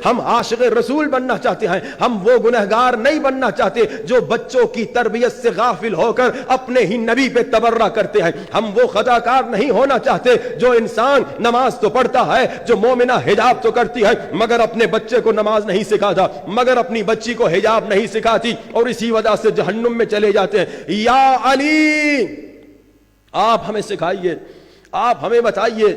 ہم عاشق رسول بننا چاہتے ہیں، ہم وہ گنہگار نہیں بننا چاہتے جو بچوں کی تربیت سے غافل ہو کر اپنے ہی نبی پہ تبرہ کرتے ہیں، ہم وہ خطاکار نہیں ہونا چاہتے جو انسان نماز تو پڑھتا ہے، جو مومنہ حجاب تو کرتی ہے مگر اپنے بچے کو نماز نہیں سکھاتا، مگر اپنی بچی کو حجاب نہیں سکھاتی، اور اسی وجہ سے جہنم میں چلے جاتے ہیں۔ یا علی، آپ ہمیں سکھائیے، آپ ہمیں بتائیے،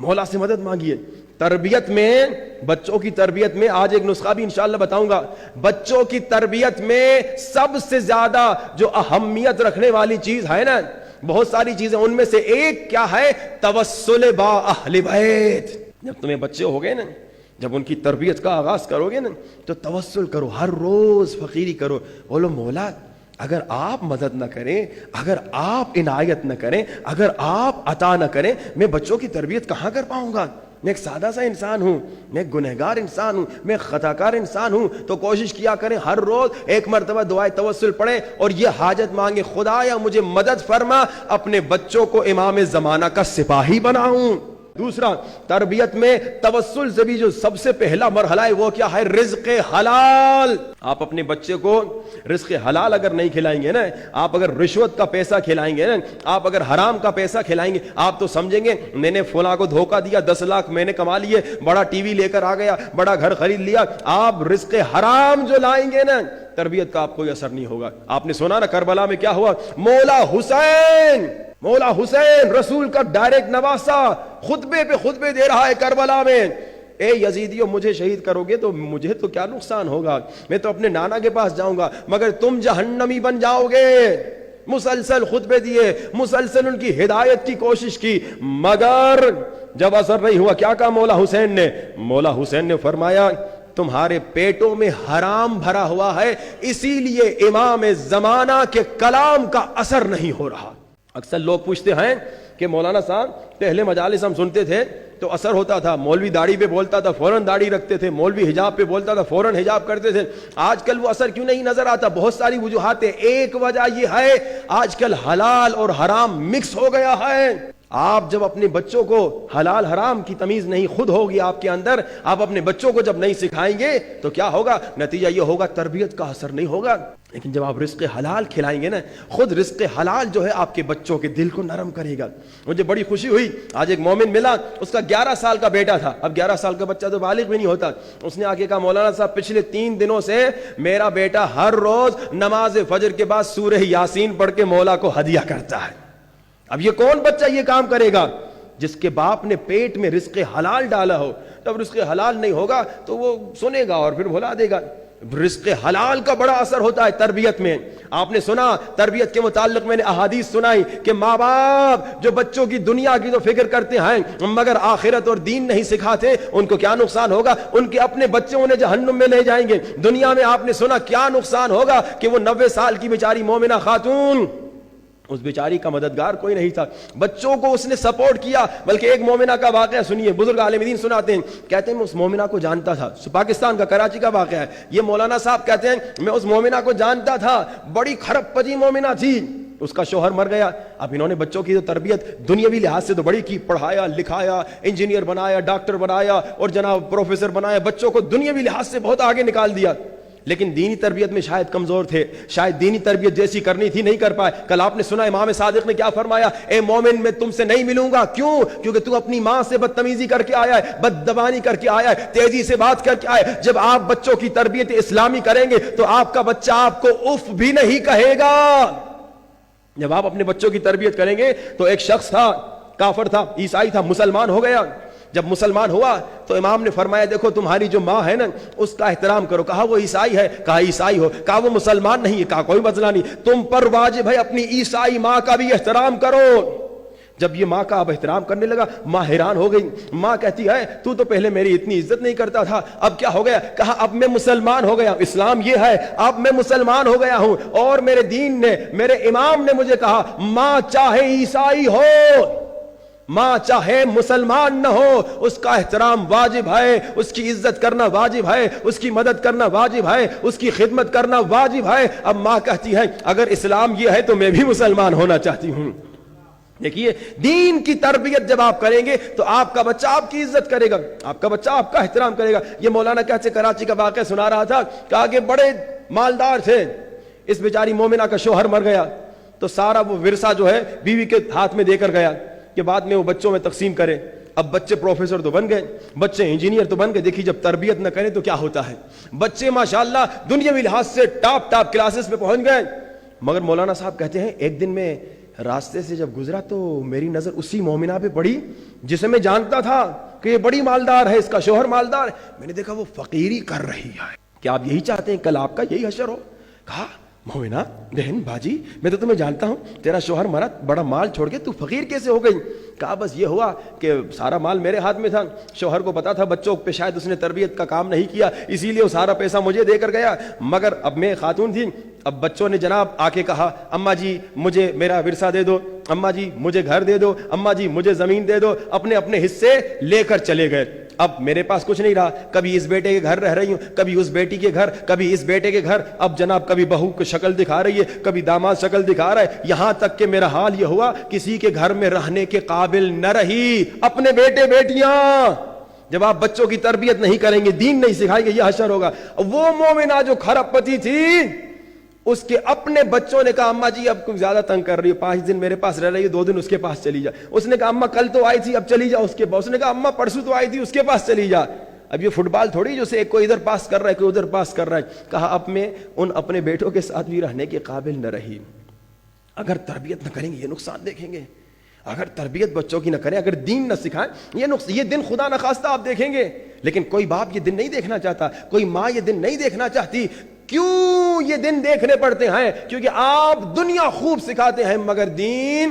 مولا سے مدد مانگیے۔ تربیت میں، بچوں کی تربیت میں آج ایک نسخہ بھی انشاءاللہ بتاؤں گا، بچوں کی تربیت میں سب سے زیادہ جو اہمیت رکھنے والی چیز ہے نا، بہت ساری چیزیں، ان میں سے ایک کیا ہے؟ توسل با اہل بیت۔ جب تمہیں بچے ہو گئے نا، جب ان کی تربیت کا آغاز کرو گے نا تو توسل کرو، ہر روز فقیری کرو، بولو مولا اگر آپ مدد نہ کریں، اگر آپ عنایت نہ کریں، اگر آپ عطا نہ کریں، میں بچوں کی تربیت کہاں کر پاؤں گا؟ میں ایک سادہ سا انسان ہوں، میں ایک گنہگار انسان ہوں، میں ایک خطاکار انسان ہوں۔ تو کوشش کیا کریں ہر روز ایک مرتبہ دعائے توسل پڑھیں اور یہ حاجت مانگے، خدایا مجھے مدد فرما، اپنے بچوں کو امام زمانہ کا سپاہی بناؤں۔ دوسرا، تربیت میں توسل سے بھی جو سب سے پہلا مرحلہ ہے وہ کیا ہے؟ رزق حلال۔ آپ اپنے بچے کو رزق حلال اگر نہیں کھلائیں گے نا، آپ اگر رشوت کا پیسہ کھلائیں گے نا، آپ اگر حرام کا پیسہ کھلائیں گے، آپ تو سمجھیں گے میں نے فلاں کو دھوکہ دیا، 10 لاکھ میں نے کما لیے، بڑا ٹی وی لے کر آ گیا، بڑا گھر خرید لیا۔ آپ رزق حرام جو لائیں گے نا، تربیت کا آپ کوئی اثر نہیں ہوگا۔ آپ نے سنا نا کربلا میں کیا ہوا؟ مولا حسین رسول کا ڈائریکٹ نواسا خطبے پہ خطبے دے رہا ہے کربلا میں، اے یزیدیو مجھے شہید کرو گے تو مجھے تو کیا نقصان ہوگا، میں تو اپنے نانا کے پاس جاؤں گا، مگر تم جہنمی بن جاؤ گے۔ مسلسل خطبے دیے، مسلسل ان کی ہدایت کی کوشش کی، مگر جب اثر نہیں ہوا، کیا کہا مولا حسین نے؟ مولا حسین نے فرمایا تمہارے پیٹوں میں حرام بھرا ہوا ہے، اسی لیے امام زمانہ کے کلام کا اثر نہیں ہو رہا۔ اکثر لوگ پوچھتے ہیں کہ مولانا صاحب پہلے مجالس ہم سنتے تھے تو اثر ہوتا تھا، مولوی داڑھی پہ بولتا تھا فوراً داڑھی رکھتے تھے، مولوی حجاب پہ بولتا تھا فوراً حجاب کرتے تھے، آج کل وہ اثر کیوں نہیں نظر آتا؟ بہت ساری وجوہات ہیں، ایک وجہ یہ ہے آج کل حلال اور حرام مکس ہو گیا ہے۔ آپ جب اپنے بچوں کو حلال حرام کی تمیز نہیں خود ہوگی آپ کے اندر، آپ اپنے بچوں کو جب نہیں سکھائیں گے تو کیا ہوگا؟ نتیجہ یہ ہوگا تربیت کا اثر نہیں ہوگا۔ لیکن جب آپ رزق حلال کھلائیں گے نا، خود رزق حلال جو ہے آپ کے بچوں کے دل کو نرم کرے گا۔ مجھے بڑی خوشی ہوئی، آج ایک مومن ملا، اس کا 11 سال کا بیٹا تھا، اب 11 سال کا بچہ تو بالغ بھی نہیں ہوتا، اس نے آگے کہا مولانا صاحب پچھلے 3 دنوں سے میرا بیٹا ہر روز نماز فجر کے بعد سورہ یاسین پڑھ کے مولا کو ہدیہ کرتا ہے۔ اب یہ کون بچہ یہ کام کرے گا؟ جس کے باپ نے پیٹ میں رزق حلال ڈالا ہو۔ جب رزق حلال نہیں ہوگا تو وہ سنے گا اور پھر بھلا دے گا۔ رزق حلال کا بڑا اثر ہوتا ہے تربیت میں۔ آپ نے سنا تربیت کے متعلق میں نے احادیث سنائی کہ ماں باپ جو بچوں کی دنیا کی تو فکر کرتے ہیں مگر آخرت اور دین نہیں سکھاتے، ان کو کیا نقصان ہوگا؟ ان کے اپنے بچے انہیں جہنم میں لے جائیں گے۔ دنیا میں آپ نے سنا کیا نقصان ہوگا کہ وہ 90 سال کی بیچاری مومنہ خاتون، اس بیچاری کا مددگار کوئی نہیں تھا، بچوں کو اس نے سپورٹ کیا۔ بلکہ ایک مومنہ کا واقعہ سنیے، بزرگ عالم دین سناتے ہیں، کہتے ہیں میں اس مومنہ کو جانتا تھا، پاکستان کا کراچی کا واقعہ ہے یہ۔ مولانا صاحب کہتے ہیں میں اس مومنہ کو جانتا تھا، بڑی کھرب پجی مومنہ تھی، اس کا شوہر مر گیا۔ اب انہوں نے بچوں کی تربیت دنیاوی لحاظ سے تو بڑی کی، پڑھایا لکھایا، انجینئر بنایا، ڈاکٹر بنایا اور جناب پروفیسر بنایا، بچوں کو دنیاوی لحاظ سے بہت آگے نکال دیا، لیکن دینی تربیت میں شاید کمزور تھے، شاید دینی تربیت جیسی کرنی تھی نہیں کر پائے۔ کل آپ نے سنا امام صادق نے کیا فرمایا؟ اے مومن میں تم سے نہیں ملوں گا، کیوں؟ کیونکہ تو اپنی ماں سے بدتمیزی کر کے آیا ہے، بدزبانی کر کے آیا ہے، تیزی سے بات کر کے آیا ہے۔ جب آپ بچوں کی تربیت اسلامی کریں گے تو آپ کا بچہ آپ کو اف بھی نہیں کہے گا۔ جب آپ اپنے بچوں کی تربیت کریں گے تو ایک شخص تھا، کافر تھا، عیسائی تھا، مسلمان ہو گیا۔ جب مسلمان ہوا تو امام نے فرمایا دیکھو تمہاری جو ماں ہے نا اس کا احترام کرو۔ کہا وہ عیسائی ہے، کہا عیسائی ہو، کہا وہ مسلمان نہیں ہے، کہا کوئی مسئلہ نہیں، تم پر واجب ہے اپنی عیسائی ماں کا بھی احترام کرو۔ جب یہ ماں کا اب احترام کرنے لگا، ماں حیران ہو گئی۔ ماں کہتی ہے تو پہلے میری اتنی عزت نہیں کرتا تھا، اب کیا ہو گیا؟ کہا اب میں مسلمان ہو گیا، اسلام یہ ہے، اب میں مسلمان ہو گیا ہوں، اور میرے دین نے، میرے امام نے مجھے کہا ماں چاہے عیسائی ہو، ماں چاہے مسلمان نہ ہو، اس کا احترام واجب ہے، اس کی عزت کرنا واجب ہے، اس کی مدد کرنا واجب ہے، اس کی خدمت کرنا واجب ہے۔ اب ماں کہتی ہے اگر اسلام یہ ہے تو میں بھی مسلمان ہونا چاہتی ہوں۔ دیکھیے دین کی تربیت جب آپ کریں گے تو آپ کا بچہ آپ کی عزت کرے گا، آپ کا بچہ آپ کا احترام کرے گا۔ یہ مولانا کہتے کراچی کا واقعہ سنا رہا تھا کہ آگے بڑے مالدار تھے، اس بیچاری مومنہ کا شوہر مر گیا تو سارا وہ ورثہ جو ہے بیوی کے ہاتھ میں دے کر گیا کہ بعد میں وہ بچوں میں تقسیم کرے۔ اب بچے پروفیسر تو بن گئے، بچے انجینئر تو بن گئے، دیکھیے جب تربیت نہ کریں تو کیا ہوتا ہے۔ بچے ماشاءاللہ دنیاوی لحاظ سے ٹاپ کلاسز پہ پہنچ گئے، مگر مولانا صاحب کہتے ہیں ایک دن میں راستے سے جب گزرا تو میری نظر اسی مومنہ پہ پڑی جسے میں جانتا تھا کہ یہ بڑی مالدار ہے، اس کا شوہر مالدار ہے۔ میں نے دیکھا وہ فقیری کر رہی ہے۔ کیا آپ یہی چاہتے ہیں کل آپ کا یہی حشر ہو؟ کہا مومنہ بہن باجی میں تو تمہیں جانتا ہوں، تیرا شوہر مرا بڑا مال چھوڑ کے تو فقیر کیسے ہو گئی؟ کہا بس یہ ہوا کہ سارا مال میرے ہاتھ میں تھا، شوہر کو پتا تھا بچوں پہ شاید اس نے تربیت کا کام نہیں کیا، اسی لیے وہ سارا پیسہ مجھے دے کر گیا، مگر اب میں خاتون تھی، اب بچوں نے جناب آ کے کہا اماں جی مجھے میرا ورثہ دے دو، اماں جی مجھے گھر دے دو، اماں جی مجھے زمین دے دو، اپنے اپنے حصے لے کر چلے گئے۔ اب میرے پاس کچھ نہیں رہا، کبھی اس بیٹے کے گھر رہ رہی ہوں، کبھی اس بیٹی کے گھر، کبھی اس بیٹے کے گھر، اب جناب کبھی بہو کی شکل دکھا رہی ہے، کبھی داماد شکل دکھا رہا ہے، یہاں تک کہ میرا حال یہ ہوا کسی کے گھر میں رہنے کے قابل نہ رہی۔ اپنے بیٹے بیٹیاں جب آپ بچوں کی تربیت نہیں کریں گے، دین نہیں سکھائیں گے، یہ حشر ہوگا۔ وہ مومنہ جو کھرب پتی تھی اس کے اپنے بچوں نے کہا اماں جی اب کچھ زیادہ تنگ کر رہی ہے، 5 دن میرے پاس رہ رہی ہے، 2 دن اس کے پاس چلی جا۔ اس نے کہا اماں کل تو آئی تھی اب چلی جا اس کے پاس۔ اس نے کہا اماں پرسوں تو آئی تھی اس کے پاس چلی جا۔ اب یہ فٹ بال تھوڑی جو سے کوئی ادھر پاس کر رہا ہے کوئی ادھر پاس کر رہا ہے۔ کہا اب میں ان اپنے بیٹوں کے ساتھ بھی رہنے کے قابل نہ رہی۔ اگر تربیت نہ کریں گے یہ نقصان دیکھیں گے، اگر تربیت بچوں کی نہ کریں، اگر دین نہ سکھائیں یہ دن خدا نخواستہ آپ دیکھیں گے، لیکن کوئی باپ یہ دن نہیں دیکھنا چاہتا، کوئی ماں یہ دن نہیں دیکھنا چاہتی۔ کیوں یہ دن دیکھنے پڑتے ہیں؟ کیونکہ آپ دنیا خوب سکھاتے ہیں مگر دین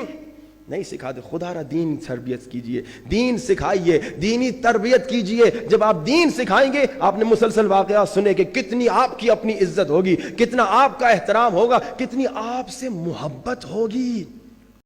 نہیں سکھاتے۔ خدا را دین تربیت کیجئے، دین سکھائیے، دینی تربیت کیجئے۔ جب آپ دین سکھائیں گے، آپ نے مسلسل واقعات سنے کہ کتنی آپ کی اپنی عزت ہوگی، کتنا آپ کا احترام ہوگا، کتنی آپ سے محبت ہوگی۔